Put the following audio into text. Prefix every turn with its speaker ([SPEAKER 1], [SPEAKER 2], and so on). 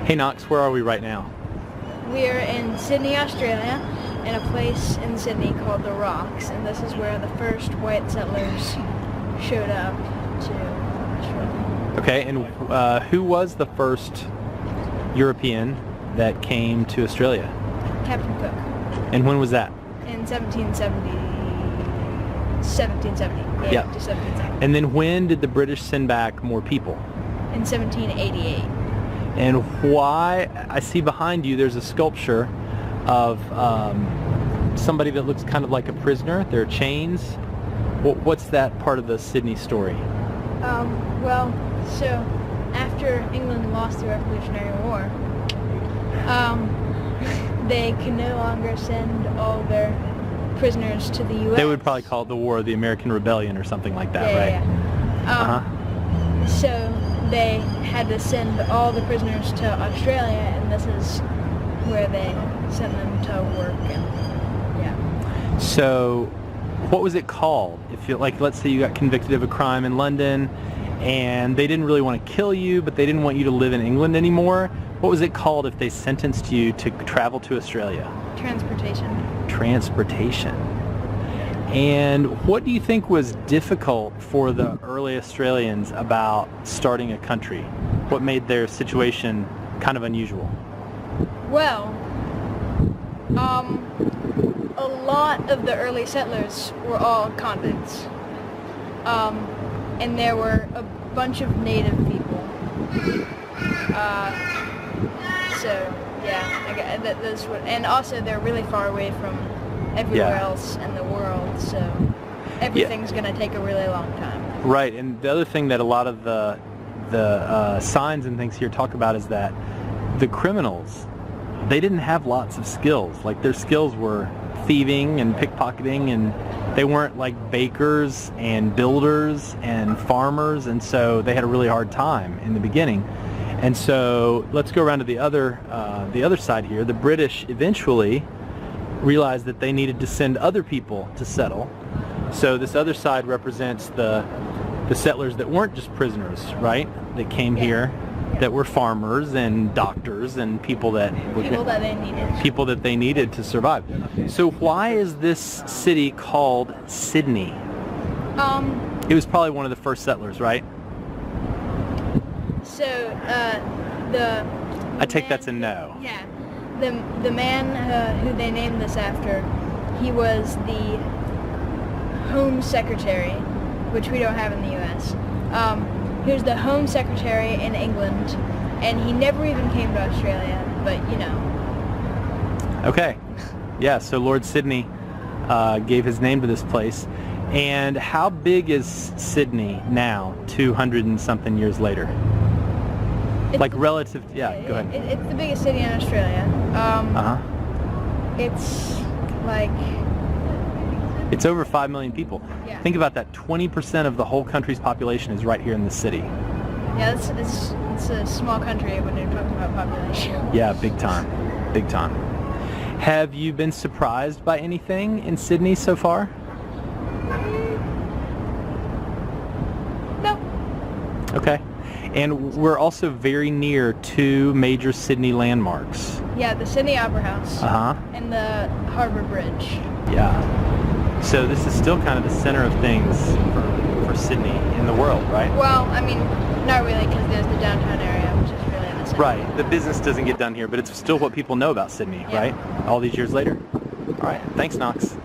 [SPEAKER 1] Hey Knox, where are we right now?
[SPEAKER 2] We're in Sydney, Australia, in a place in Sydney called the Rocks, and this is where the first white settlers showed up to Australia.
[SPEAKER 1] Okay, and who was the first European that came to Australia?
[SPEAKER 2] Captain Cook.
[SPEAKER 1] And when was that?
[SPEAKER 2] In 1770.
[SPEAKER 1] Yeah.
[SPEAKER 2] To 1770.
[SPEAKER 1] And then when did the British send back more people?
[SPEAKER 2] In 1788.
[SPEAKER 1] And why, I see behind you there's a sculpture of somebody that looks kind of like a prisoner. There are chains. What's that part of the Sydney story?
[SPEAKER 2] Well, so after England lost the Revolutionary War, they can no longer send all their prisoners to the U.S.
[SPEAKER 1] They would probably call it the War of the American Rebellion or something like that, right?
[SPEAKER 2] Yeah. So they had to send all the prisoners to Australia, and this is where they sent them to work. And yeah.
[SPEAKER 1] So, what was it called? If you let's say you got convicted of a crime in London, and they didn't really want to kill you, but they didn't want you to live in England anymore. What was it called if they sentenced you to travel to Australia?
[SPEAKER 2] Transportation.
[SPEAKER 1] Transportation. And what do you think was difficult for the early Australians about starting a country? What made their situation kind of unusual?
[SPEAKER 2] Well, a lot of the early settlers were all convicts. And there were a bunch of native people. So yeah, that's what. And also they're really far away from everywhere else in the world, so everything's going to take a really long time.
[SPEAKER 1] Right, and the other thing that a lot of the signs and things here talk about is that the criminals, they didn't have lots of skills. Like their skills were thieving and pickpocketing, and they weren't like bakers and builders and farmers, and so they had a really hard time in the beginning. And so let's go around to the other side here. The British eventually realized that they needed to send other people to settle. So this other side represents the settlers that weren't just prisoners, right? That came here, that were farmers and doctors and people that they needed to survive. So why is this city called Sydney? It was probably one of the first settlers, right?
[SPEAKER 2] So
[SPEAKER 1] I take that's a no.
[SPEAKER 2] Yeah. The man who they named this after, he was the Home Secretary, which we don't have in the U.S. He was the Home Secretary in England, and he never even came to Australia, but you know.
[SPEAKER 1] Okay. Yeah, so Lord Sydney gave his name to this place. And how big is Sydney now, 200 and something years later? Like relative, go ahead.
[SPEAKER 2] It's the biggest city in Australia. It's like...
[SPEAKER 1] It's over 5 million people.
[SPEAKER 2] Yeah.
[SPEAKER 1] Think about that, 20% of the whole country's population is right here in the city.
[SPEAKER 2] Yeah, it's a small country when you're talking about population.
[SPEAKER 1] Yeah, big time, big time. Have you been surprised by anything in Sydney so far?
[SPEAKER 2] No.
[SPEAKER 1] Okay. And we're also very near two major Sydney landmarks.
[SPEAKER 2] Yeah, the Sydney Opera House and the Harbour Bridge.
[SPEAKER 1] Yeah. So this is still kind of the center of things for Sydney in the world, right?
[SPEAKER 2] Well, I mean, not really, because there's the downtown area, which is really the center.
[SPEAKER 1] Right. The business doesn't get done here, but it's still what people know about Sydney, right? All these years later. All right. Thanks, Knox.